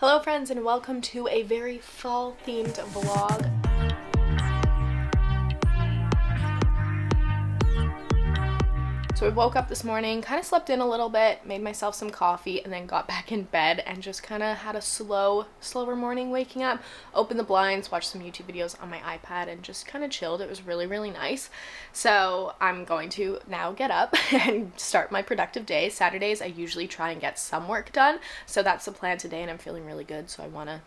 Hello friends, and welcome to a very fall themed vlog. So I woke up this morning, kind of slept in a little bit, made myself some coffee, and then got back in bed and just kind of had a slower morning waking up. Opened the blinds, watched some YouTube videos on my iPad, and just kind of chilled. It was really nice. So I'm going to now get up and start my productive day. Saturdays I usually try and get some work done, so that's the plan today, and I'm feeling really good, so I want to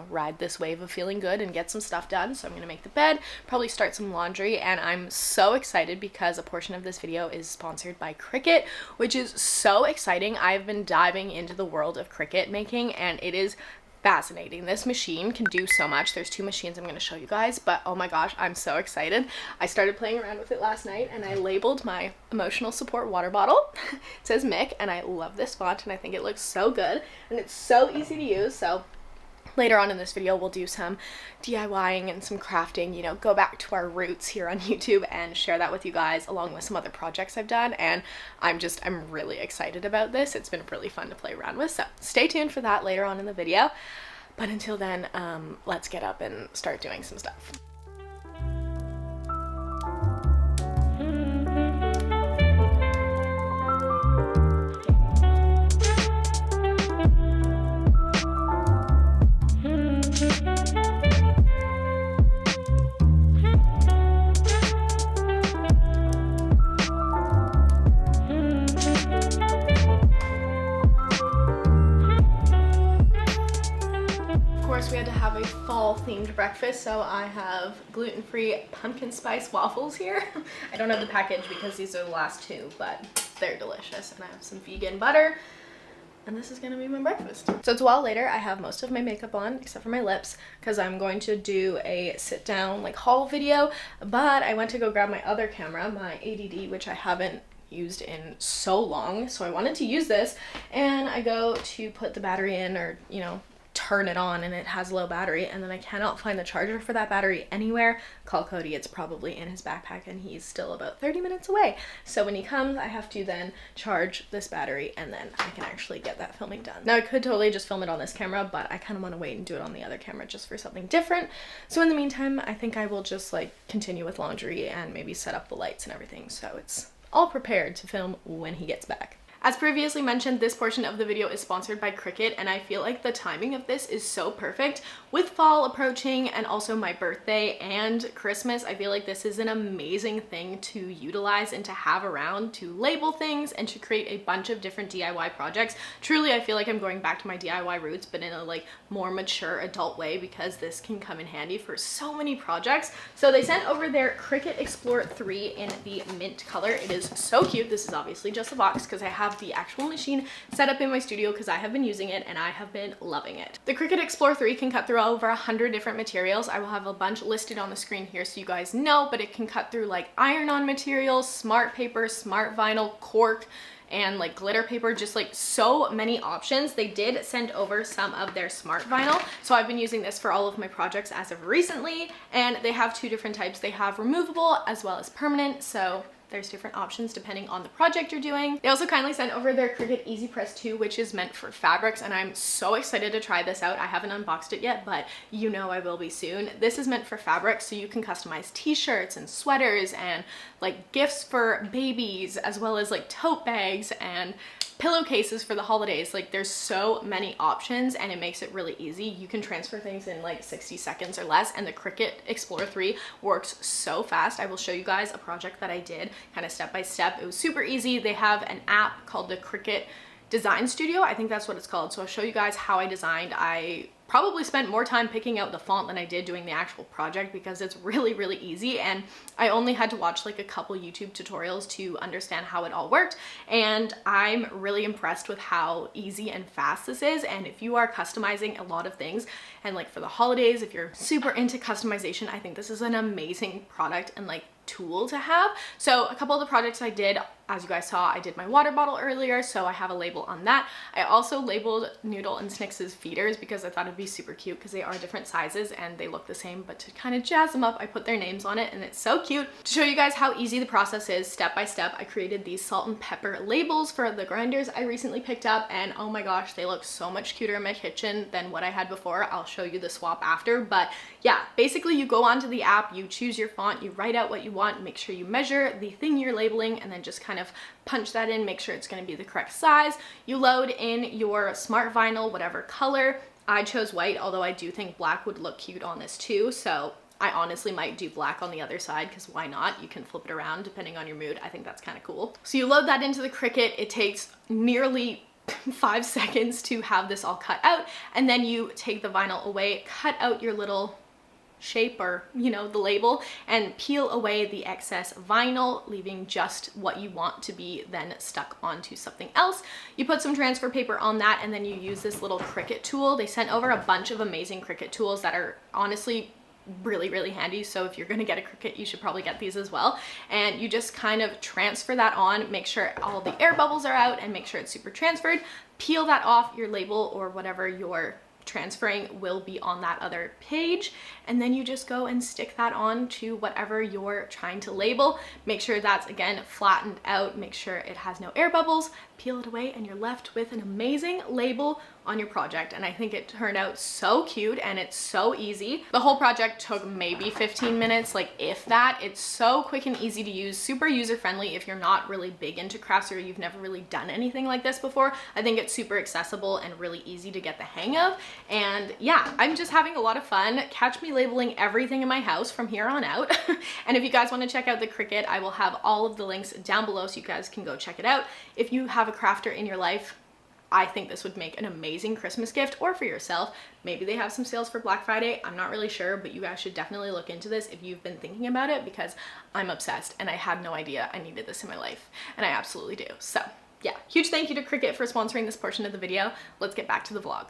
ride this wave of feeling good and get some stuff done. So I'm gonna make the bed, probably start some laundry, and I'm so excited because a portion of this video is sponsored by Cricut, which is so exciting. I've been diving into the world of Cricut making, and it is fascinating. This machine can do so much. There's two machines I'm going to show you guys, but oh my gosh, I'm so excited. I started playing around with it last night, and I labeled my emotional support water bottle. It says Mick, and I love this font, and I think it looks so good, and it's so easy to use. So later on in this video, we'll do some DIYing and some crafting, go back to our roots here on YouTube and share that with you guys along with some other projects I've done. And I'm really excited about this. It's been really fun to play around with. So stay tuned for that later on in the video. But until then, let's get up and start doing some stuff. We had to have a fall themed breakfast, so I have gluten-free pumpkin spice waffles here. I don't have the package because these are the last two, but they're delicious. And I have some vegan butter, and this is gonna be my breakfast. So it's a while later. I have most of my makeup on except for my lips because I'm going to do a sit down haul video, but I went to go grab my other camera, my ADD, which I haven't used in so long, so I wanted to use this, and I go to put the battery in, or turn it on, and it has low battery, and then I cannot find the charger for that battery anywhere. Call Cody, it's probably in his backpack, and he's still about 30 minutes away. So when he comes, I have to then charge this battery, and then I can actually get that filming done. Now I could totally just film it on this camera, but I kind of want to wait and do it on the other camera just for something different. So in the meantime, I think I will just continue with laundry and maybe set up the lights and everything, so it's all prepared to film when he gets back. As previously mentioned, this portion of the video is sponsored by Cricut, and I feel like the timing of this is so perfect. With fall approaching and also my birthday and Christmas, I feel like this is an amazing thing to utilize and to have around to label things and to create a bunch of different DIY projects. Truly, I feel like I'm going back to my DIY roots, but in a more mature adult way, because this can come in handy for so many projects. So they sent over their Cricut Explore 3 in the mint color. It is so cute. This is obviously just a box because I have the actual machine set up in my studio because I have been using it and I have been loving it. The Cricut Explore 3 can cut through over 100 different materials. I will have a bunch listed on the screen here so you guys know, but it can cut through iron-on materials, smart paper, smart vinyl, cork, and glitter paper, just so many options. They did send over some of their smart vinyl, so I've been using this for all of my projects as of recently, and they have two different types. They have removable as well as permanent, so there's different options depending on the project you're doing. They also kindly sent over their Cricut Easy Press 2, which is meant for fabrics, and I'm so excited to try this out. I haven't unboxed it yet, but I will be soon. This is meant for fabrics, so you can customize t-shirts and sweaters and gifts for babies, as well as tote bags and pillowcases for the holidays. There's so many options, and it makes it really easy. You can transfer things in 60 seconds or less, and the Cricut Explore 3 works so fast. I will show you guys a project that I did kind of step by step. It was super easy. They have an app called the Cricut Design Studio. I think that's what it's called. So I'll show you guys how I designed. I probably spent more time picking out the font than I did doing the actual project because it's really easy, and I only had to watch a couple YouTube tutorials to understand how it all worked, and I'm really impressed with how easy and fast this is. And if you are customizing a lot of things, and for the holidays, if you're super into customization, I think this is an amazing product and tool to have. So a couple of the projects I did, as you guys saw, I did my water bottle earlier, so I have a label on that. I also labeled Noodle and Snix's feeders because I thought it'd would be super cute because they are different sizes and they look the same, but to kind of jazz them up, I put their names on it and it's so cute. To show you guys how easy the process is step by step, I created these salt and pepper labels for the grinders I recently picked up, and oh my gosh, they look so much cuter in my kitchen than what I had before. I'll show you the swap after, but yeah, basically you go onto the app, you choose your font, you write out what you want, make sure you measure the thing you're labeling, and then just kind of punch that in, make sure it's going to be the correct size. You load in your smart vinyl, whatever color. I chose white, although I do think black would look cute on this too, so I honestly might do black on the other side because why not? You can flip it around depending on your mood. I think that's kind of cool. So you load that into the Cricut. It takes nearly 5 seconds to have this all cut out, and then you take the vinyl away, cut out your little shape, or you know, the label, and peel away the excess vinyl, leaving just what you want to be then stuck onto something else. You put some transfer paper on that, and then you use this little Cricut tool. They sent over a bunch of amazing Cricut tools that are honestly really handy, so if you're gonna get a Cricut, you should probably get these as well. And you just kind of transfer that on, make sure all the air bubbles are out, and make sure it's super transferred. Peel that off. Your label or whatever you're transferring will be on that other page, and then you just go and stick that on to whatever you're trying to label. Make sure that's again flattened out, make sure it has no air bubbles, peel it away, and you're left with an amazing label on your project. And I think it turned out so cute and it's so easy. The whole project took maybe 15 minutes, like if that. It's so quick and easy to use, super user friendly if you're not really big into crafts or you've never really done anything like this before. I think it's super accessible and really easy to get the hang of. And yeah, I'm just having a lot of fun. Catch me labeling everything in my house from here on out. And if you guys want to check out the Cricut, I will have all of the links down below so you guys can go check it out. If you have a crafter in your life, I think this would make an amazing Christmas gift, or for yourself. Maybe they have some sales for Black Friday. I'm not really sure, but you guys should definitely look into this if you've been thinking about it, because I'm obsessed and I had no idea I needed this in my life, and I absolutely do. So yeah, huge thank you to Cricut for sponsoring this portion of the video. Let's get back to the vlog.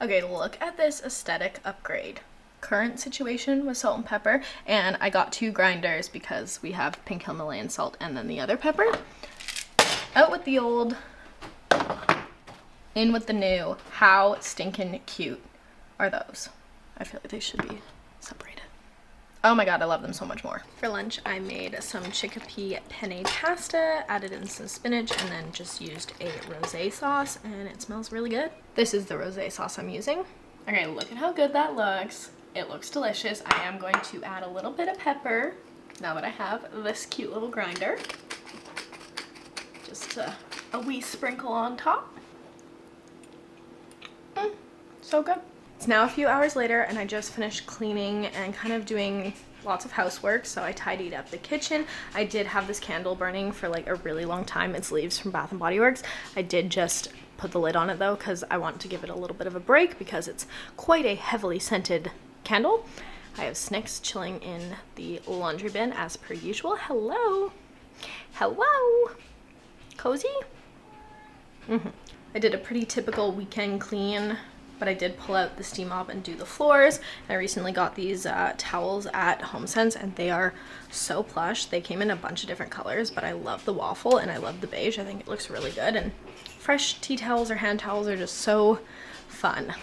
Okay, look at this aesthetic upgrade. Current situation with salt and pepper, and I got 2 grinders because we have pink Himalayan salt and then the other pepper. Out with the old, in with the new. How stinking cute are those? I feel like they should be separated. Oh my god, I love them so much more. For lunch, I made some chickpea penne pasta, added in some spinach, and then just used a rosé sauce, and it smells really good. This is the rosé sauce I'm using. Okay, look at how good that looks. It looks delicious. I am going to add a little bit of pepper now that I have this cute little grinder. Just a wee sprinkle on top. So good. It's now a few hours later and I just finished cleaning and kind of doing lots of housework, so I tidied up the kitchen. I did have this candle burning for like a really long time. It's Leaves from Bath & Body Works. I did just put the lid on it though because I want to give it a little bit of a break because it's quite a heavily scented candle. I have Snicks chilling in the laundry bin as per usual. Hello. Hello. Cozy? I did a pretty typical weekend clean, but I did pull out the steam mop and do the floors. I recently got these towels at HomeSense and they are so plush. They came in a bunch of different colors, but I love the waffle and I love the beige. I think it looks really good, and fresh tea towels or hand towels are just so fun.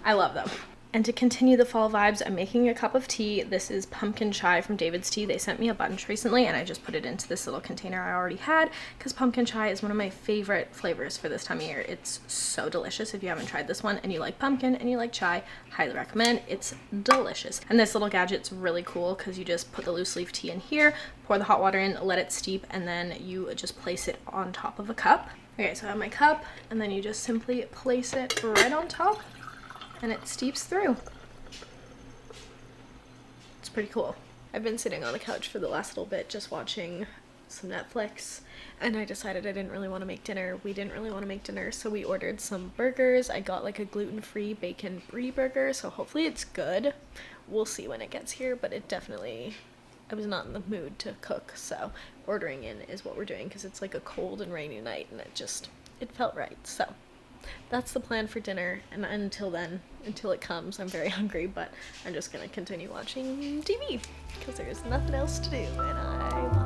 I love them. And to continue the fall vibes, I'm making a cup of tea. This is pumpkin chai from David's Tea. They sent me a bunch recently and I just put it into this little container I already had because pumpkin chai is one of my favorite flavors for this time of year. It's so delicious. If you haven't tried this one and you like pumpkin and you like chai, highly recommend. It's delicious. And this little gadget's really cool because you just put the loose leaf tea in here, pour the hot water in, let it steep, and then you just place it on top of a cup. Okay, so I have my cup and then you just simply place it right on top and it steeps through. It's pretty cool. I've been sitting on the couch for the last little bit just watching some Netflix, and I decided I didn't really want to make dinner. We didn't really want to make dinner, so we ordered some burgers. I got like a gluten-free bacon brie burger, so hopefully it's good. We'll see when it gets here, but it definitely, I was not in the mood to cook, so ordering in is what we're doing because it's like a cold and rainy night and it felt right. So that's the plan for dinner, and until then, until it comes, I'm very hungry, but I'm just gonna continue watching TV because there's nothing else to do and I